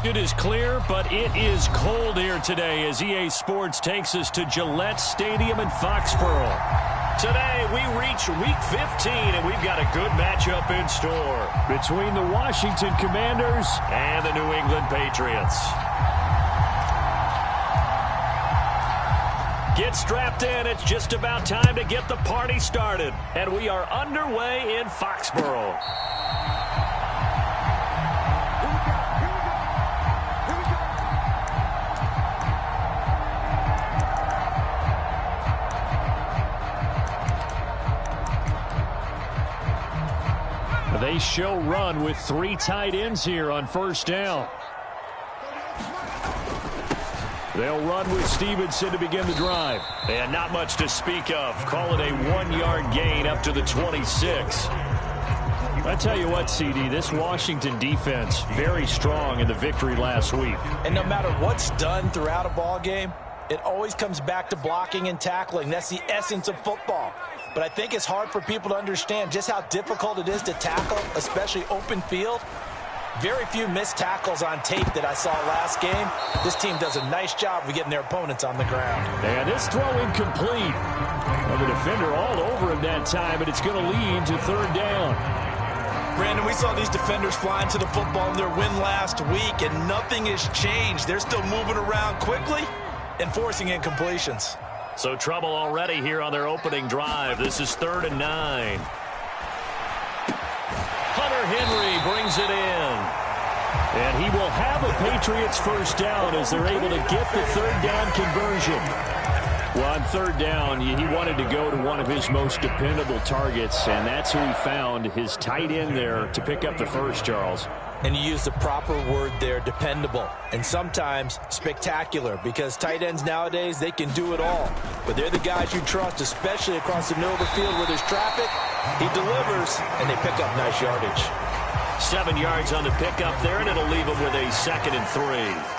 It is clear, but it is cold here today as EA Sports takes us to Gillette Stadium in Foxborough. Today, we reach Week 15, and we've got a good matchup in store between the Washington Commanders and the New England Patriots. Get strapped in. It's just about time to get the party started, and we are underway in Foxborough. They show run with 3 tight ends here on first down. They'll run with Stevenson to begin the drive. And not much to speak of. Call it a 1-yard gain up to the 26. I tell you what, CD, this Washington defense, very strong in the victory last week. And no matter what's done throughout a ball game, it always comes back to blocking and tackling. That's the essence of football. But I think it's hard for people to understand just how difficult it is to tackle, especially open field. Very few missed tackles on tape that I saw last game. This team does a nice job of getting their opponents on the ground. And this throw incomplete. Well, the defender all over him that time, but it's going to lead to third down. Brandon, we saw these defenders flying to the football in their win last week, and nothing has changed. They're still moving around quickly and forcing incompletions. So trouble already here on their opening drive. This is 3rd and 9. Hunter Henry brings it in. And he will have a Patriots first down as they're able to get the third down conversion. Well, on third down, he wanted to go to one of his most dependable targets, and that's who he found, his tight end there, to pick up the first, Charles. And you use the proper word there, dependable, and sometimes spectacular, because tight ends nowadays, they can do it all. But they're the guys you trust, especially across the middle of the field where there's traffic. He delivers, and they pick up nice yardage. 7 yards on the pickup there, and it'll leave them with a 2nd and 3.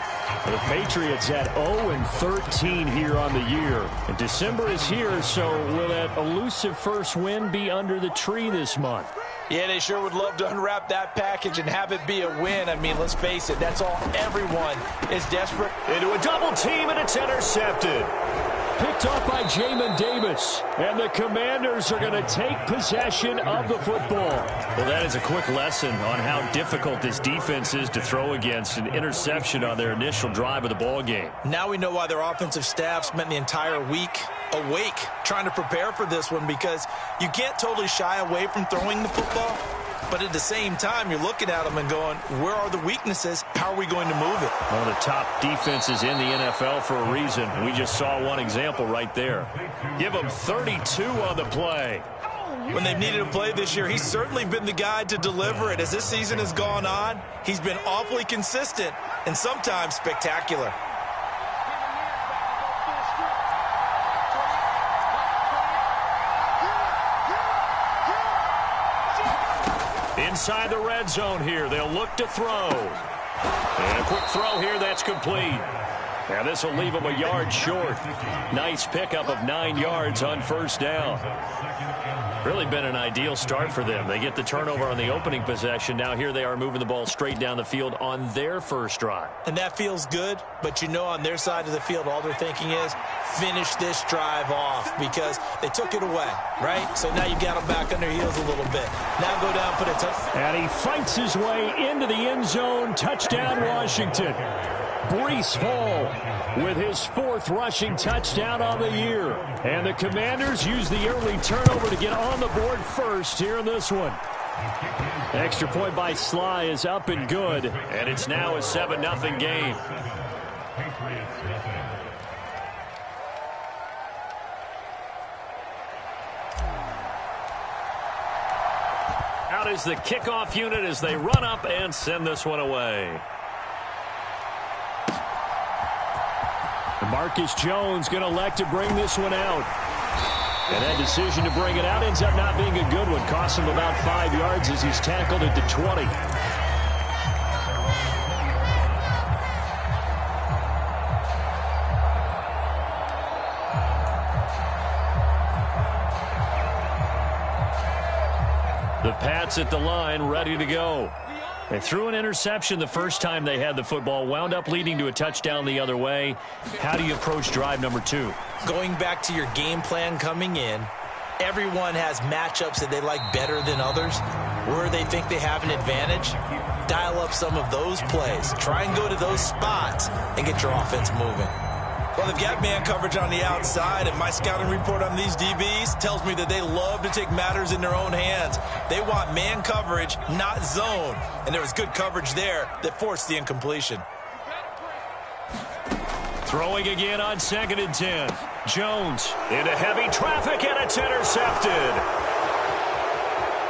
The Patriots at 0-13 here on the year. And December is here, so will that elusive first win be under the tree this month? Yeah, they sure would love to unwrap that package and have it be a win. I mean, let's face it, that's all everyone is desperate. Into a double team, and it's intercepted. Picked off by Jamin Davis. And the Commanders are going to take possession of the football. Well, that is a quick lesson on how difficult this defense is to throw against. An interception on their initial drive of the ball game. Now we know why their offensive staff spent the entire week awake trying to prepare for this one, because you can't totally shy away from throwing the football. But at the same time, you're looking at them and going, where are the weaknesses? How are we going to move it? One of the top defenses in the NFL for a reason. We just saw one example right there. Give them 32 on the play. When they've needed a play this year, he's certainly been the guy to deliver it. As this season has gone on, he's been awfully consistent and sometimes spectacular. Inside the red zone here, they'll look to throw. And a quick throw here, that's complete. And this will leave them a yard short. Nice pickup of 9 yards on first down. Really been an ideal start for them. They get the turnover on the opening possession. Now here they are moving the ball straight down the field on their first drive. And that feels good, but you know on their side of the field, all they're thinking is finish this drive off, because they took it away, right? So now you got them back on their heels a little bit. Now go down, put a touchdown. And he fights his way into the end zone. Touchdown, Washington. Breece Hall with his 4th rushing touchdown on the year. And the Commanders use the early turnover to get on the board first here in this one. Extra point by Sly is up and good. And it's now a 7-0 game. Out is the kickoff unit as they run up and send this one away. Marcus Jones going to elect to bring this one out. And that decision to bring it out ends up not being a good one. Costs him about 5 yards as he's tackled at the 20. The Pats at the line, ready to go. They threw an interception the first time they had the football, wound up leading to a touchdown the other way. How do you approach drive number 2? Going back to your game plan coming in, everyone has matchups that they like better than others, where they think they have an advantage. Dial up some of those plays. Try and go to those spots and get your offense moving. Well, they've got man coverage on the outside, and my scouting report on these DBs tells me that they love to take matters in their own hands. They want man coverage, not zone. And there was good coverage there that forced the incompletion. Throwing again on 2nd and 10. Jones into heavy traffic, and it's intercepted.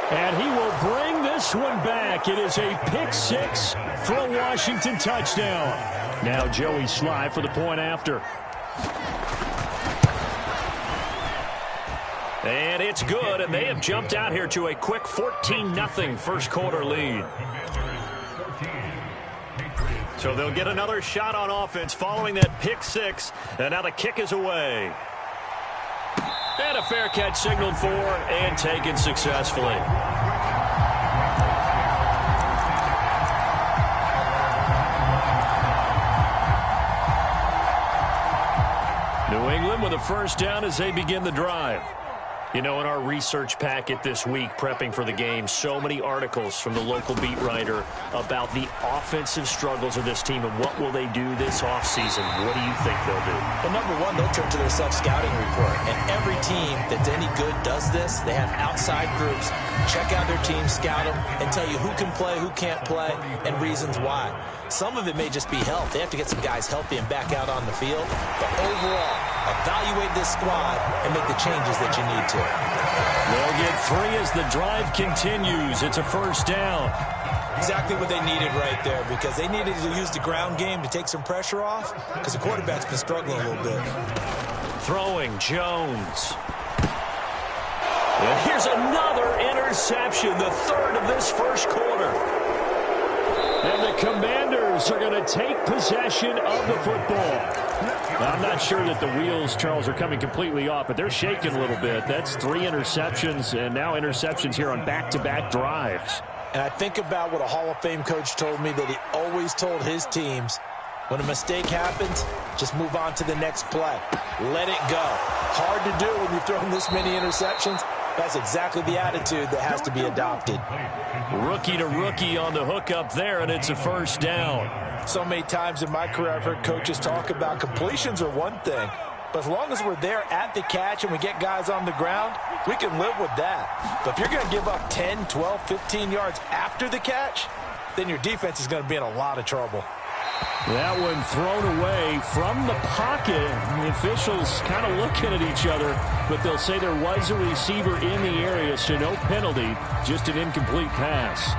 And he will bring this one back. It is a pick 6 for a Washington touchdown. Now Joey Slye for the point after. And it's good, and they have jumped out here to a quick 14-0 first quarter lead. So they'll get another shot on offense following that pick 6, and now the kick is away. And a fair catch signaled for and taken successfully. New England with a first down as they begin the drive. You know, in our research packet this week, prepping for the game, so many articles from the local beat writer about the offensive struggles of this team and what will they do this offseason. What do you think they'll do? Well, number one, they'll turn to their self-scouting report. And every team that's any good does this. They have outside groups. Check out their team, scout them, and tell you who can play, who can't play, and reasons why. Some of it may just be health. They have to get some guys healthy and back out on the field. But overall, evaluate this squad and make the changes that you need to. They'll get 3 as the drive continues. It's a first down. Exactly what they needed right there, because they needed to use the ground game to take some pressure off, because the quarterback's been struggling a little bit. Throwing Jones. And here's another interception, the 3rd of this first quarter. And the Commanders are going to take possession of the football. Now, I'm not sure that the wheels, Charles, are coming completely off, but they're shaking a little bit. That's 3 interceptions, and now interceptions here on back-to-back drives. And I think about what a Hall of Fame coach told me that he always told his teams, when a mistake happens, just move on to the next play. Let it go. Hard to do when you've thrown this many interceptions. That's exactly the attitude that has to be adopted. Rookie to rookie on the hook up there, and it's a first down. So many times in my career I've heard coaches talk about completions are one thing, but as long as we're there at the catch and we get guys on the ground, we can live with that. But if you're going to give up 10, 12, 15 yards after the catch, then your defense is going to be in a lot of trouble. That one thrown away from the pocket. The officials kind of looking at each other, but they'll say there was a receiver in the area, so no penalty, just an incomplete pass.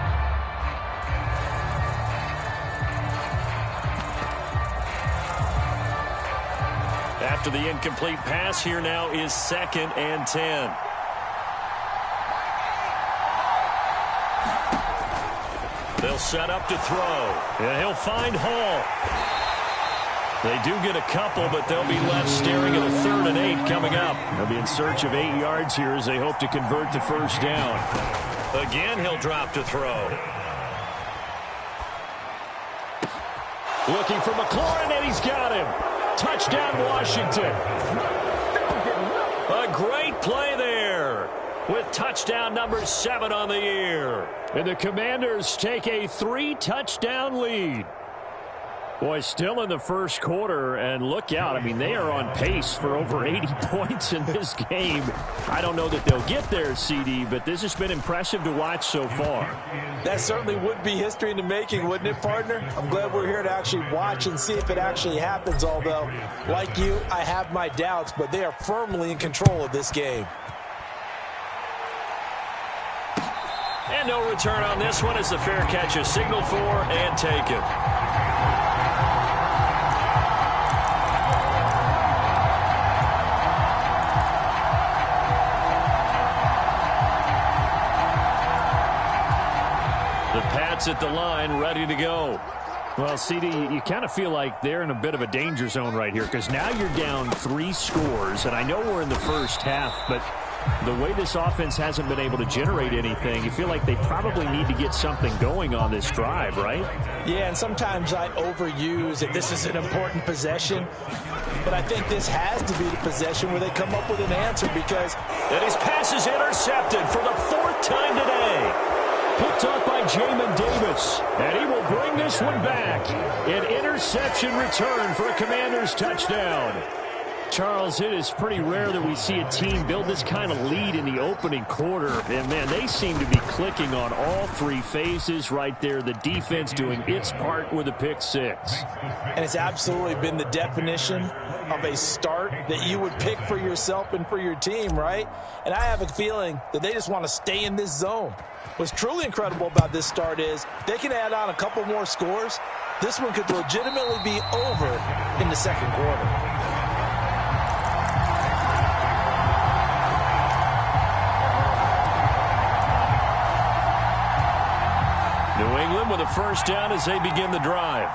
After the incomplete pass, here now is 2nd and 10. They'll set up to throw, and he'll find Hall. They do get a couple, but they'll be left staring at a 3rd and 8 coming up. They'll be in search of 8 yards here as they hope to convert the first down. Again, he'll drop to throw. Looking for McLaurin, and he's got him. Touchdown, Washington. A great play there with touchdown number 7 on the year. And the Commanders take a 3-touchdown lead. Boy, still in the first quarter, and look out. I mean, they are on pace for over 80 points in this game. I don't know that they'll get there, CD, but this has been impressive to watch so far. That certainly would be history in the making, wouldn't it, partner? I'm glad we're here to actually watch and see if it actually happens, although, like you, I have my doubts, but they are firmly in control of this game. And no return on this one as the fair catch is signaled for and taken. The Pats at the line, ready to go. Well, CD, you kind of feel like they're in a bit of a danger zone right here because now you're down 3 scores, and I know we're in the first half, but The way this offense hasn't been able to generate anything, you feel like they probably need to get something going on this drive, right? Yeah, and sometimes I overuse it. This is an important possession. But I think this has to be the possession where they come up with an answer because... And his pass is intercepted for the 4th time today. Picked off by Jamin Davis. And he will bring this one back. An interception return for a Commanders touchdown. Charles, it is pretty rare that we see a team build this kind of lead in the opening quarter. And, man, they seem to be clicking on all 3 phases right there. The defense doing its part with a pick 6. And it's absolutely been the definition of a start that you would pick for yourself and for your team, right? And I have a feeling that they just want to stay in this zone. What's truly incredible about this start is they can add on a couple more scores. This one could legitimately be over in the second quarter. New England with a first down as they begin the drive.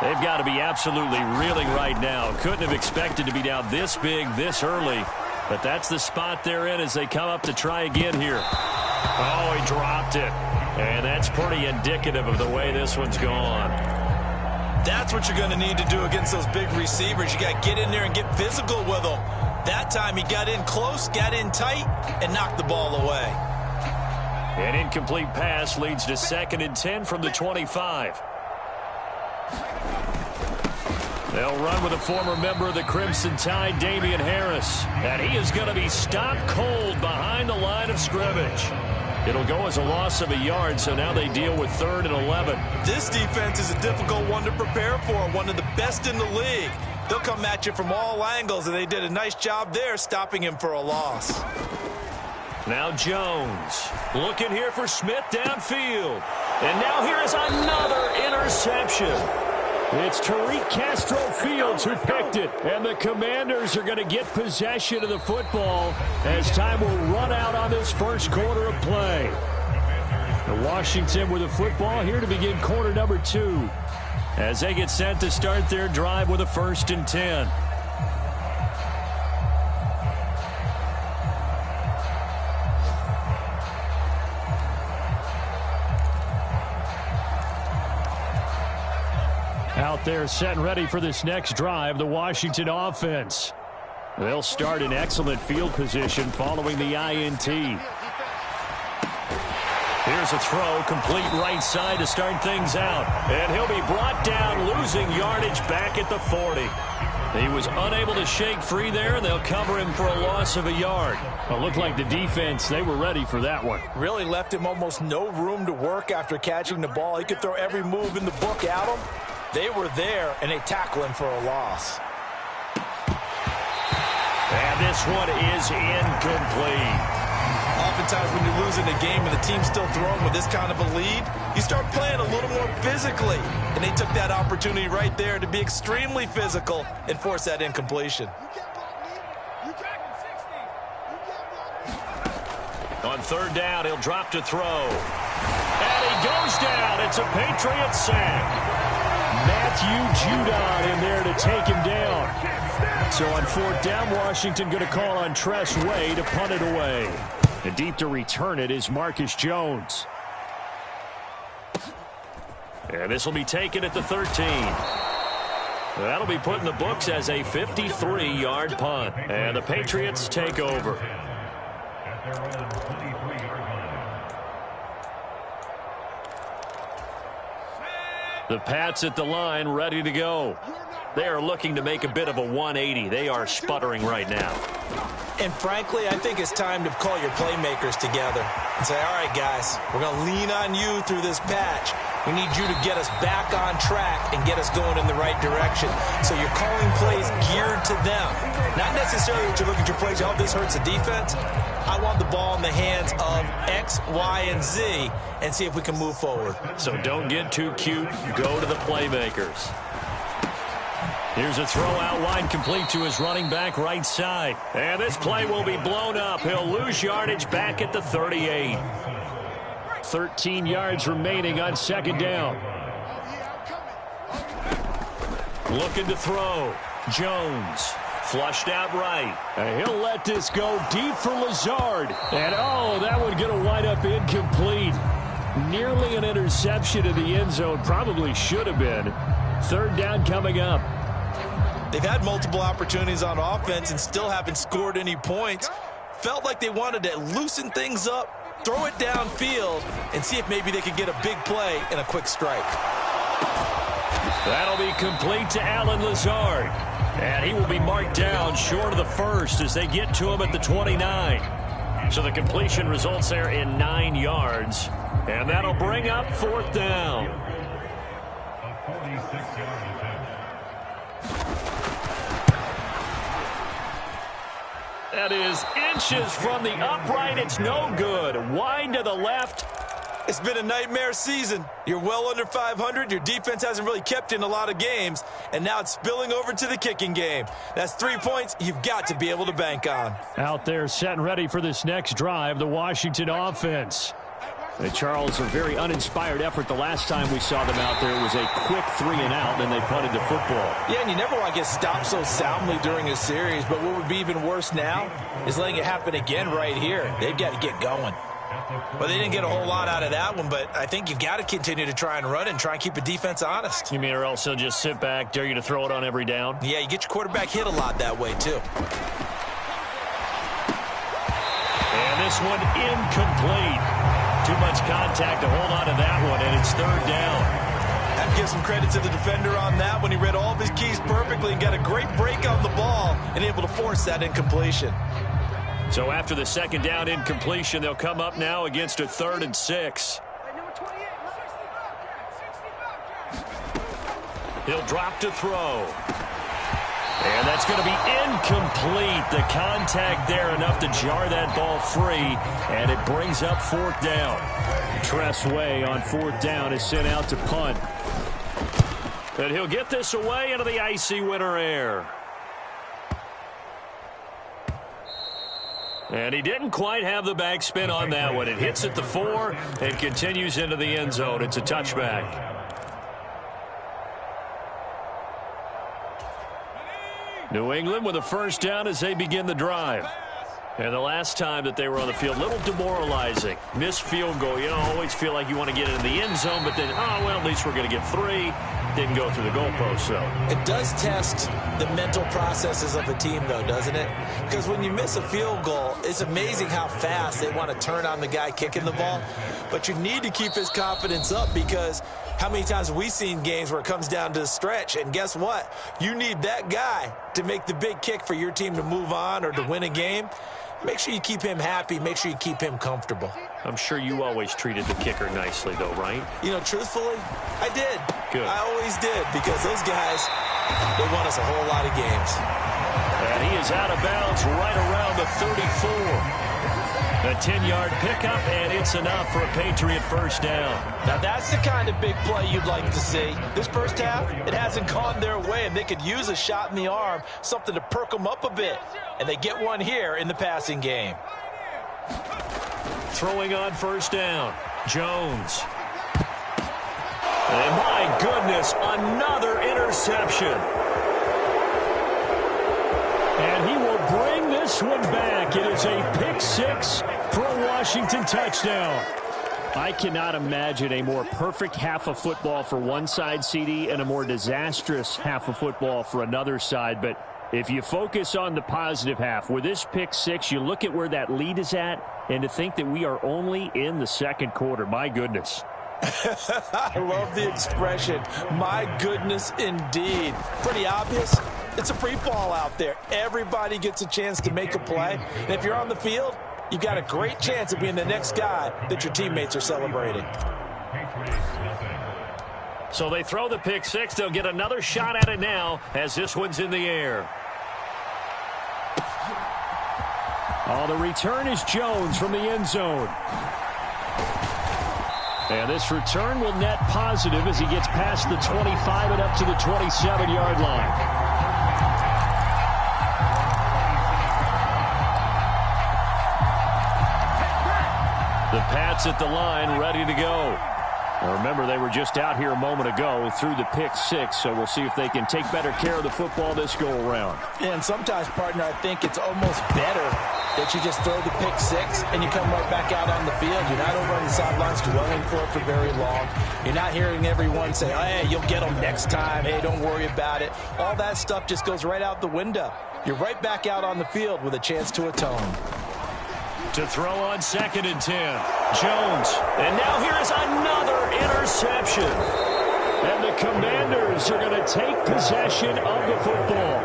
They've got to be absolutely reeling right now. Couldn't have expected to be down this big, this early. But that's the spot they're in as they come up to try again here. Oh, he dropped it. And that's pretty indicative of the way this one's gone. That's what you're going to need to do against those big receivers. You got to get in there and get physical with them. That time he got in close, got in tight, and knocked the ball away. An incomplete pass leads to 2nd and 10 from the 25. They'll run with a former member of the Crimson Tide, Damian Harris. And he is going to be stopped cold behind the line of scrimmage. It'll go as a loss of a yard, so now they deal with 3rd and 11. This defense is a difficult one to prepare for, one of the best in the league. They'll come at you from all angles, and they did a nice job there stopping him for a loss. Now Jones looking here for Smith downfield. And now here is another interception. It's Tariq Castro-Fields who picked it. And the Commanders are going to get possession of the football as time will run out on this first quarter of play. The Washington with the football here to begin quarter number 2 as they get set to start their drive with a 1st and 10. Out there set and ready for this next drive, the Washington offense. They'll start in excellent field position following the INT. Here's a throw, complete right side to start things out. And he'll be brought down, losing yardage back at the 40. He was unable to shake free there, and they'll cover him for a loss of a yard. It looked like the defense, they were ready for that one. Really left him almost no room to work after catching the ball. He could throw every move in the book at him. They were there, and they tackle him for a loss. And this one is incomplete. Oftentimes when you're losing a game and the team's still throwing with this kind of a lead, you start playing a little more physically. And they took that opportunity right there to be extremely physical and force that incompletion. On 3rd down, he'll drop to throw. And he goes down. It's a Patriot sack. Matthew Judon in there to take him down. So on 4th down, Washington going to call on Tress Way to punt it away. And deep to return it is Marcus Jones. And this will be taken at the 13. That'll be put in the books as a 53-yard punt. And the Patriots take over. The Pats at the line, ready to go. They are looking to make a bit of a 180. They are sputtering right now. And frankly, I think it's time to call your playmakers together and say, all right, guys, we're going to lean on you through this patch. We need you to get us back on track and get us going in the right direction. So you're calling plays geared to them. Not necessarily that you look at your plays, oh, this hurts the defense. I want the ball in the hands of X, Y, and Z and see if we can move forward. So don't get too cute. Go to the playmakers. Here's a throw out wide, complete to his running back right side. And this play will be blown up. He'll lose yardage back at the 38. 13 yards remaining on 2nd down. Looking to throw. Jones Flushed out right. And he'll let this go deep for Lazard. And, oh, that one going to wind up incomplete. Nearly an interception in the end zone. Probably should have been. Third down coming up. They've had multiple opportunities on offense and still haven't scored any points. Felt like they wanted to loosen things up, throw it downfield, and see if maybe they could get a big play and a quick strike. That'll be complete to Allen Lazard. And he will be marked down short of the first as they get to him at the 29. So the completion results there in 9 yards. And that'll bring up fourth down. That is inches from the upright. It's no good. Wide to the left. It's been a nightmare season. You're well under 500. Your defense hasn't really kept in a lot of games. And now it's spilling over to the kicking game. That's 3 points you've got to be able to bank on. Out there set and ready for this next drive, the Washington offense. And Charles, a very uninspired effort the last time we saw them out there. It was a quick 3-and-out, and they punted the football. Yeah, and you never want to get stopped so soundly during a series, but what would be even worse now is letting it happen again right here. They've got to get going. Well, they didn't get a whole lot out of that one, but I think you've got to continue to try and run and try and keep the defense honest. You mean or else they'll just sit back, dare you to throw it on every down? Yeah, you get your quarterback hit a lot that way, too. And this one incomplete. Too much contact to hold on to that one, and it's third down. Have to give some credit to the defender on that when he read all of his keys perfectly and got a great break on the ball and able to force that incompletion. So after the second down incompletion, they'll come up now against a 3rd and 6. He'll drop to throw. And that's going to be incomplete. The contact there enough to jar that ball free, and it brings up fourth down. Tress Way on fourth down is sent out to punt. And he'll get this away into the icy winter air. And he didn't quite have the backspin on that one. It hits at the 4 and continues into the end zone. It's a touchback. New England with a first down as they begin the drive. And the last time that they were on the field, a little demoralizing. Missed field goal. You know, always feel like you want to get into the end zone, but then, oh, well, at least we're going to get 3. Didn't go through the goalpost, though. It does test the mental processes of a team, though, doesn't it? Because when you miss a field goal, it's amazing how fast they want to turn on the guy kicking the ball. But you need to keep his confidence up because how many times have we seen games where it comes down to the stretch? And guess what? You need that guy to make the big kick for your team to move on or to win a game. Make sure you keep him happy. Make sure you keep him comfortable. I'm sure you always treated the kicker nicely, though, right? You know, truthfully, I did. Good. I always did because those guys, they won us a whole lot of games. And he is out of bounds right around the 34. A 10-yard pickup, and it's enough for a Patriot first down. Now, that's the kind of big play you'd like to see. This first half, it hasn't gone their way, and they could use a shot in the arm, something to perk them up a bit. And they get one here in the passing game. Throwing on first down, Jones. And my goodness, another interception. And he will bring this one back. It is a pick 6 for a Washington touchdown. I cannot imagine a more perfect half of football for one side, CD, and a more disastrous half of football for another side. But if you focus on the positive half, with this pick 6, you look at where that lead is at, and to think that we are only in the second quarter. My goodness. I love the expression, my goodness indeed. Pretty obvious. It's a free fall out there. Everybody gets a chance to make a play. And if you're on the field, you've got a great chance of being the next guy that your teammates are celebrating. So they throw the pick 6. They'll get another shot at it now as this one's in the air. Oh, the return is Jones from the end zone. And this return will net positive as he gets past the 25 and up to the 27-yard line. The Pats at the line, ready to go. Now remember, they were just out here a moment ago through the pick six, so we'll see if they can take better care of the football this go-around. And sometimes, partner, I think it's almost better that you just throw the pick six and you come right back out on the field. You're not over on the sidelines dwelling for it for very long. You're not hearing everyone say, hey, you'll get them next time. Hey, don't worry about it. All that stuff just goes right out the window. You're right back out on the field with a chance to atone. To throw on 2nd and 10. Jones. And now here is another interception. And the Commanders are going to take possession of the football.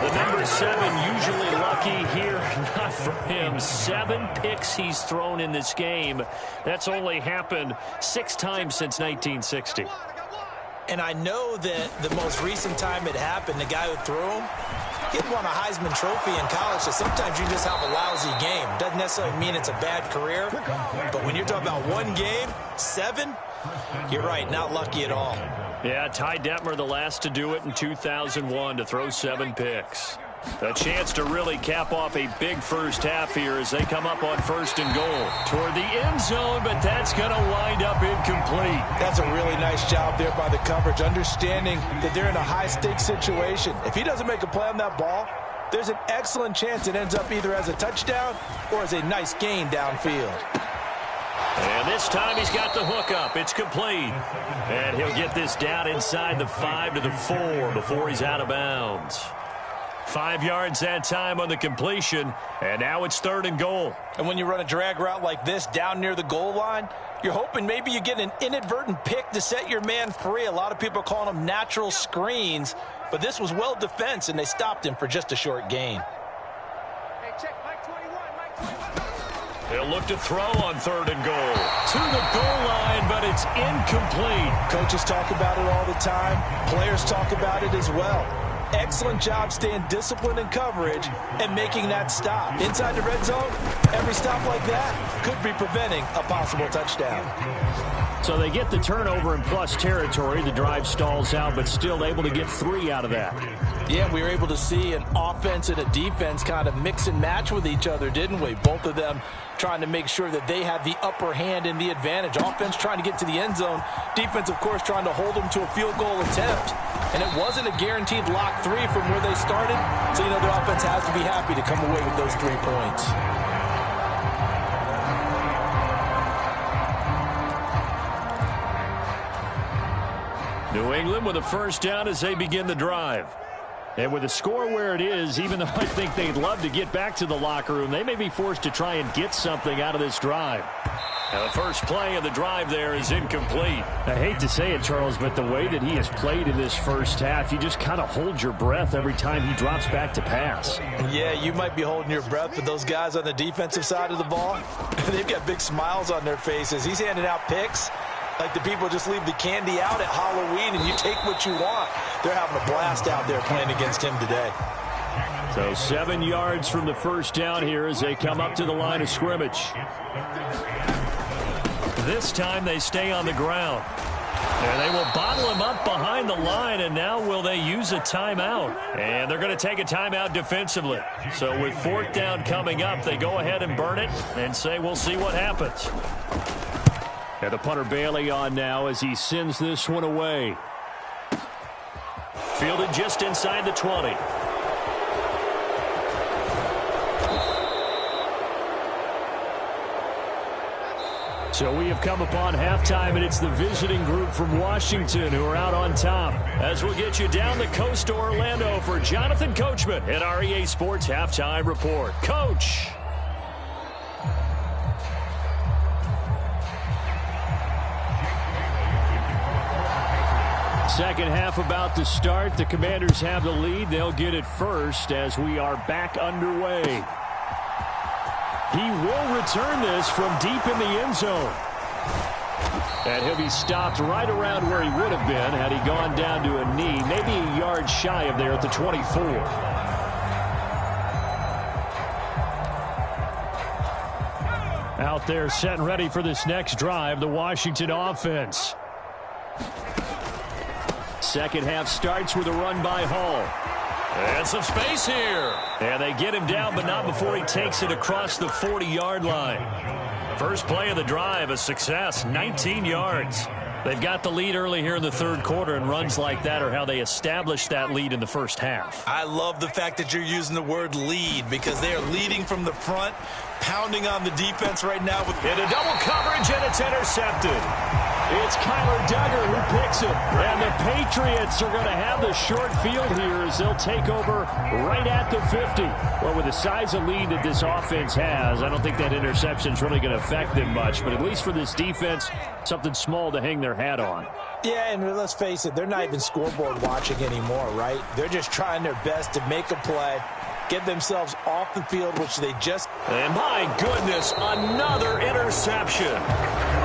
The number 7 usually lucky here. Not for him. 7 picks he's thrown in this game. That's only happened 6 times since 1960. And I know that the most recent time it happened, the guy who threw him, he had won a Heisman Trophy in college, so sometimes you just have a lousy game. Doesn't necessarily mean it's a bad career, but when you're talking about one game, 7, you're right, not lucky at all. Yeah, Ty Detmer, the last to do it in 2001, to throw 7 picks. A chance to really cap off a big first half here as they come up on 1st and goal. Toward the end zone, but that's going to wind up incomplete. That's a really nice job there by the coverage, understanding that they're in a high-stakes situation. If he doesn't make a play on that ball, there's an excellent chance it ends up either as a touchdown or as a nice gain downfield. And this time he's got the hook up. It's complete. And he'll get this down inside the 5 to the 4 before he's out of bounds. 5 yards that time on the completion, and now it's 3rd and goal. And when you run a drag route like this down near the goal line, you're hoping maybe you get an inadvertent pick to set your man free. A lot of people are calling them natural screens, but this was well defense, and they stopped him for just a short gain. He'll look to throw on 3rd and goal. To the goal line, but it's incomplete. Coaches talk about it all the time. Players talk about it as well. Excellent job staying disciplined in coverage and making that stop. Inside the red zone, every stop like that could be preventing a possible touchdown. So they get the turnover in plus territory. The drive stalls out, but still able to get 3 out of that. Yeah, we were able to see an offense and a defense kind of mix and match with each other, didn't we? Both of them trying to make sure that they had the upper hand and the advantage. Offense trying to get to the end zone. Defense, of course, trying to hold them to a field goal attempt. And it wasn't a guaranteed lock 3 from where they started. So, you know, the offense has to be happy to come away with those 3 points. New England with a first down as they begin the drive. And with the score where it is, even though I think they'd love to get back to the locker room, they may be forced to try and get something out of this drive. Now the first play of the drive there is incomplete. I hate to say it, Charles, but the way that he has played in this first half, you just kind of hold your breath every time he drops back to pass. Yeah, you might be holding your breath, but those guys on the defensive side of the ball, they've got big smiles on their faces. He's handing out picks like the people just leave the candy out at Halloween and you take what you want. They're having a blast out there playing against him today. So 7 yards from the first down here as they come up to the line of scrimmage. This time they stay on the ground. And they will bottle him up behind the line, and now will they use a timeout? And they're going to take a timeout defensively. So with 4th down coming up, they go ahead and burn it and say we'll see what happens. And the punter Bailey on now as he sends this one away. Fielded just inside the 20. So we have come upon halftime, and it's the visiting group from Washington who are out on top. As we'll get you down the coast to Orlando for Jonathan Coachman at our EA Sports Halftime Report. Coach. Second half about to start. The Commanders have the lead. They'll get it first as we are back underway. He will return this from deep in the end zone. And he'll be stopped right around where he would have been had he gone down to a knee, maybe a yard shy of there at the 24. Out there set and ready for this next drive, the Washington offense. Second half starts with a run by Hall. And some space here. And they get him down, but not before he takes it across the 40-yard line. First play of the drive, a success, 19 yards. They've got the lead early here in the third quarter, and runs like that are how they established that lead in the first half. I love the fact that you're using the word lead because they are leading from the front, pounding on the defense right now. Into double coverage, and it's intercepted. It's Kyler Duggar who picks it. And the Patriots are going to have the short field here as they'll take over right at the 50. Well, with the size of lead that this offense has, I don't think that interception is really going to affect them much. But at least for this defense, something small to hang their hat on. Yeah, and let's face it, they're not even scoreboard watching anymore, right? They're just trying their best to make a play, get themselves off the field, which they just... And my goodness, another interception.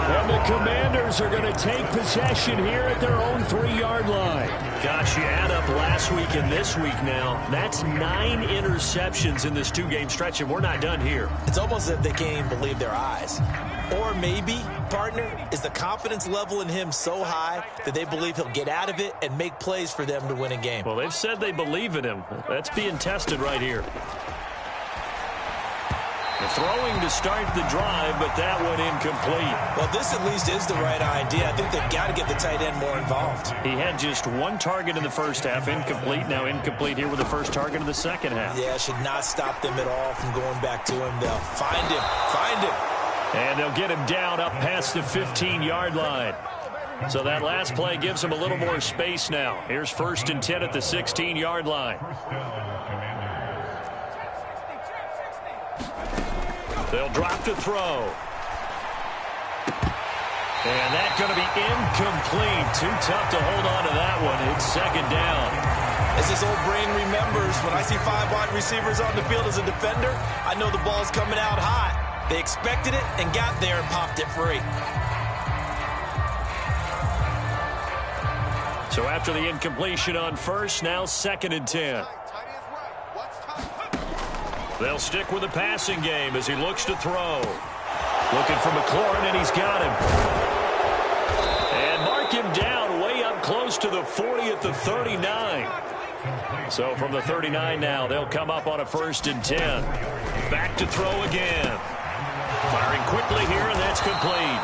And the Commanders are going to take possession here at their own 3-yard line. Gosh, you add up last week and this week now. That's 9 interceptions in this 2-game stretch, and we're not done here. It's almost as if they can't even believe their eyes. Or maybe, partner, is the confidence level in him so high that they believe he'll get out of it and make plays for them to win a game. Well, they've said they believe in him. That's being tested right here. The throwing to start the drive, but that one incomplete. Well, this at least is the right idea. I think they've got to get the tight end more involved. He had just 1 target in the first half, incomplete. Now incomplete here with the first target of the second half. Yeah, should not stop them at all from going back to him. They'll find him. And they'll get him down up past the 15-yard line. So that last play gives them a little more space now. Here's 1st and 10 at the 16-yard line. They'll drop to throw. And that's going to be incomplete. Too tough to hold on to that one. It's 2nd down. As this old brain remembers, when I see 5 wide receivers on the field as a defender, I know the ball's coming out hot. They expected it and got there and popped it free. So after the incompletion on first, now 2nd and 10. They'll stick with the passing game as he looks to throw. Looking for McLaurin, and he's got him. And mark him down way up close to the 40 at the 39. So from the 39 now, they'll come up on a 1st and 10. Back to throw again. Firing quickly here, and that's complete.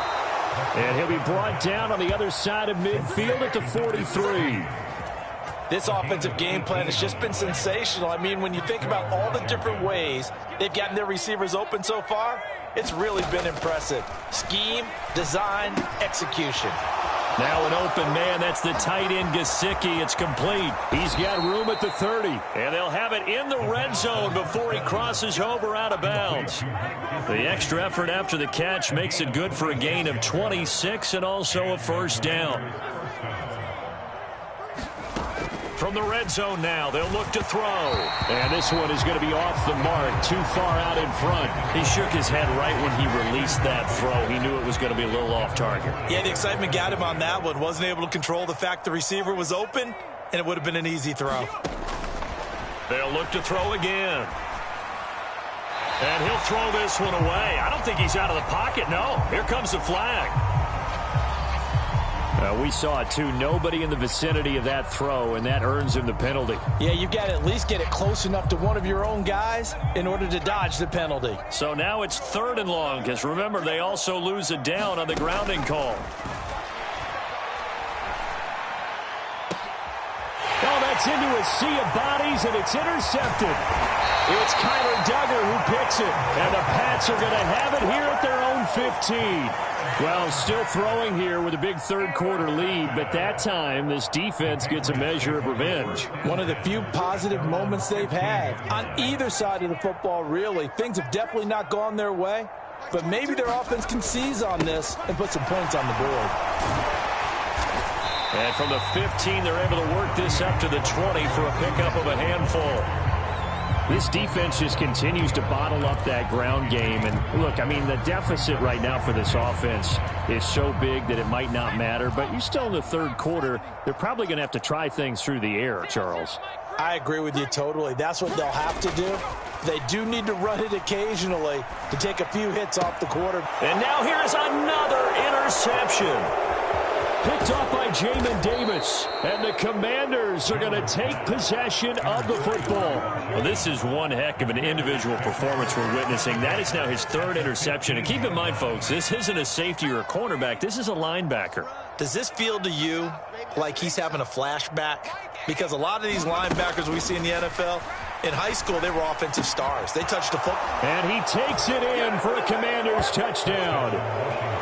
And he'll be brought down on the other side of midfield at the 43. This offensive game plan has just been sensational. I mean, when you think about all the different ways they've gotten their receivers open so far, it's really been impressive. Scheme, design, execution. Now an open man. That's the tight end, Gesicki. It's complete. He's got room at the 30. And they'll have it in the red zone before he crosses over out of bounds. The extra effort after the catch makes it good for a gain of 26 and also a 1st down. From the red zone now, they'll look to throw. And this one is going to be off the mark, too far out in front. He shook his head right when he released that throw. He knew it was going to be a little off target. Yeah, the excitement got him on that one. Wasn't able to control the fact the receiver was open, and it would have been an easy throw. They'll look to throw again. And he'll throw this one away. I don't think he's out of the pocket, no. Here comes the flag. We saw it, too. Nobody in the vicinity of that throw, and that earns him the penalty. Yeah, you've got to at least get it close enough to one of your own guys in order to dodge the penalty. So now it's 3rd and long, because remember, they also lose a down on the grounding call. Oh, that's into a sea of bodies, and it's intercepted. It's Kyler Duggar who picks it, and the Pats are going to have it here at their own 15. Well, still throwing here with a big third-quarter lead, but that time this defense gets a measure of revenge. One of the few positive moments they've had on either side of the football, really. Things have definitely not gone their way, but maybe their offense can seize on this and put some points on the board. And from the 15, they're able to work this up to the 20 for a pickup of a handful. This defense just continues to bottle up that ground game. And, look, I mean, the deficit right now for this offense is so big that it might not matter. But you're still in the third quarter. They're probably going to have to try things through the air, Charles. I agree with you totally. That's what they'll have to do. They do need to run it occasionally to take a few hits off the quarter. And now here's another interception. Picked off by Jamin Davis. And the Commanders are going to take possession of the football. Well, this is one heck of an individual performance we're witnessing. That is now his third interception. And keep in mind, folks, this isn't a safety or a cornerback. This is a linebacker. Does this feel to you like he's having a flashback? Because a lot of these linebackers we see in the NFL, in high school, they were offensive stars. They touched the football. And he takes it in for a Commanders touchdown.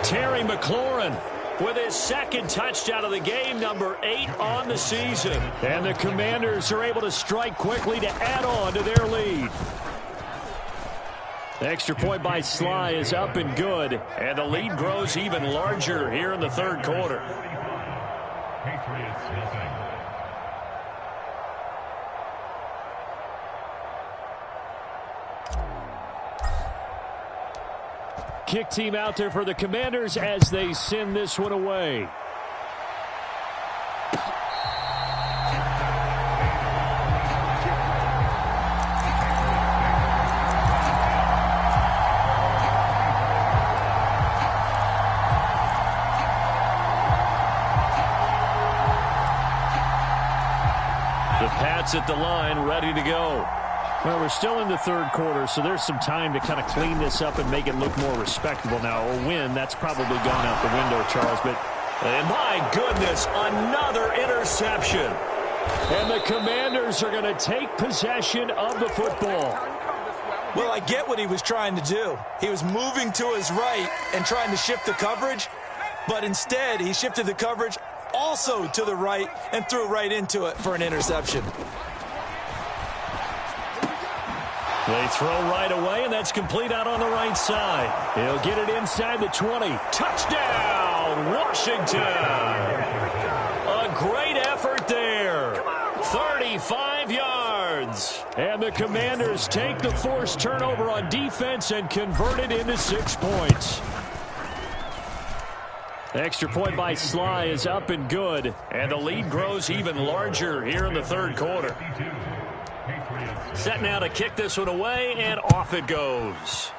Terry McLaurin with his second touchdown of the game, number 8 on the season. And the Commanders are able to strike quickly to add on to their lead. The extra point by Sly is up and good. And the lead grows even larger here in the third quarter. Kick team out there for the Commanders as they send this one away. The Pats at the line, ready to go. Well, we're still in the third quarter, so there's some time to kind of clean this up and make it look more respectable now. A win, that's probably gone out the window, Charles. But and my goodness, another interception. And the Commanders are going to take possession of the football. Well, I get what he was trying to do. He was moving to his right and trying to shift the coverage, but instead he shifted the coverage also to the right and threw right into it for an interception. They throw right away, and that's complete out on the right side. He'll get it inside the 20. Touchdown, Washington! A great effort there. 35 yards. And the Commanders take the forced turnover on defense and convert it into 6 points. The extra point by Sly is up and good. And the lead grows even larger here in the third quarter. Set now to kick this one away, and off it goes.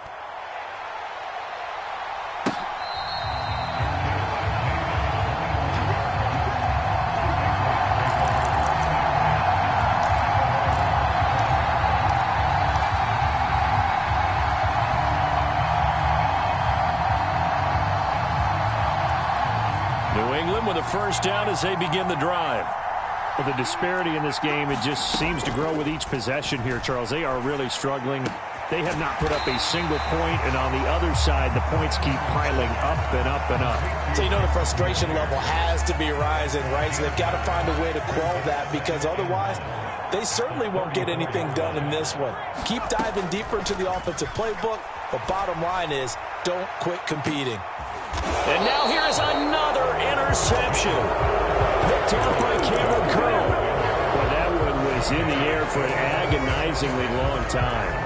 New England with a first down as they begin the drive. Well, the disparity in this game, it just seems to grow with each possession here, Charles. They are really struggling. They have not put up a single point, and on the other side, the points keep piling up and up and up. So you know the frustration level has to be rising, right? So they've got to find a way to quell that, because otherwise they certainly won't get anything done in this one. Keep diving deeper into the offensive playbook, but bottom line is don't quit competing. And now here is another interception. Picked off by Cameron Curl. Well, that one was in the air for an agonizingly long time.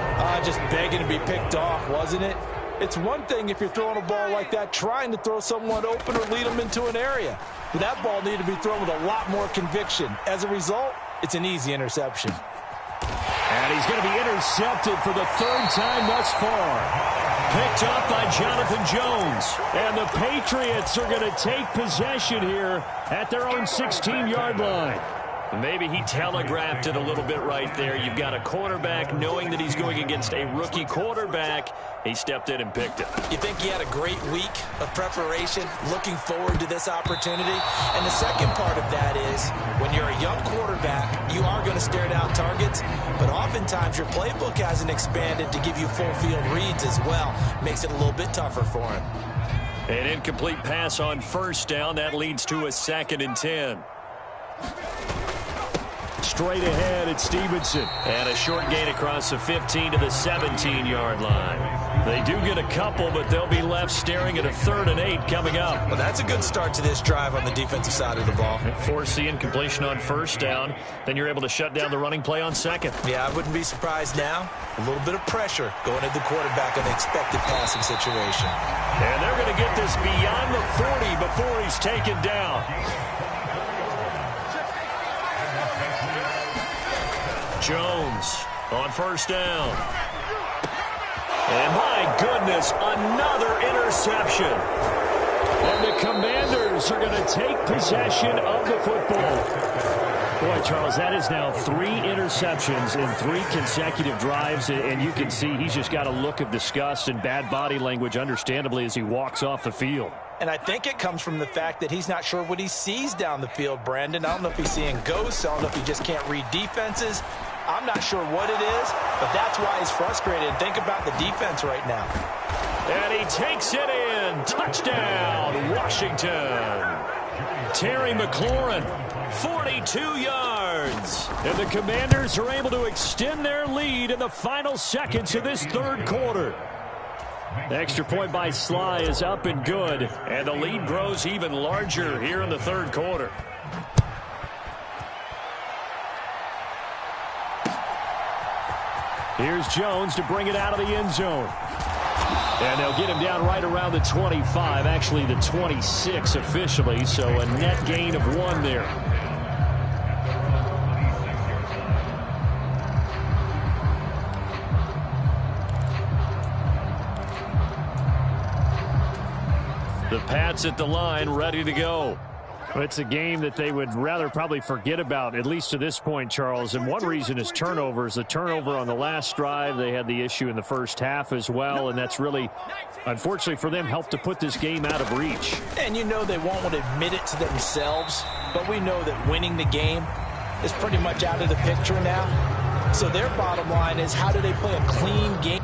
Just begging to be picked off, wasn't it? It's one thing if you're throwing a ball like that, trying to throw someone open or lead them into an area. But that ball needed to be thrown with a lot more conviction. As a result, it's an easy interception. And he's going to be intercepted for the third time thus far. Picked up by Jonathan Jones. And the Patriots are going to take possession here at their own 16-yard line. Maybe he telegraphed it a little bit right there. You've got a quarterback knowing that he's going against a rookie quarterback. He stepped in and picked it. You think he had a great week of preparation, looking forward to this opportunity? And the second part of that is, when you're a young quarterback, you are going to stare down targets, but oftentimes your playbook hasn't expanded to give you full field reads as well. Makes it a little bit tougher for him. An incomplete pass on first down. That leads to a 2nd and 10. Straight ahead, it's Stevenson. And a short gain across the 15 to the 17-yard line. They do get a couple, but they'll be left staring at a 3rd and 8 coming up. Well, that's a good start to this drive on the defensive side of the ball. Force the incompletion on first down. Then you're able to shut down the running play on second. Yeah, I wouldn't be surprised now. A little bit of pressure going at the quarterback in the expected passing situation. And they're going to get this beyond the 40 before he's taken down. Jones on first down. And my goodness, another interception. And the Commanders are going to take possession of the football. Boy, Charles, that is now 3 interceptions in 3 consecutive drives, and you can see he's just got a look of disgust and bad body language, understandably, as he walks off the field. And I think it comes from the fact that he's not sure what he sees down the field, Brandon. I don't know if he's seeing ghosts. I don't know if he just can't read defenses. I'm not sure what it is, but that's why he's frustrated. Think about the defense right now. And he takes it in. Touchdown, Washington. Terry McLaurin, 42 yards. And the Commanders are able to extend their lead in the final seconds of this third quarter. The extra point by Sly is up and good. And the lead grows even larger here in the third quarter. Here's Jones to bring it out of the end zone. And they'll get him down right around the 25, actually the 26 officially, so a net gain of 1 there. The Pats at the line, ready to go. It's a game that they would rather probably forget about, at least to this point, Charles. And one reason is turnovers. The turnover on the last drive, they had the issue in the first half as well, and that's really, unfortunately for them, helped to put this game out of reach. And you know they won't want to admit it to themselves, but we know that winning the game is pretty much out of the picture now. So their bottom line is, how do they play a clean game?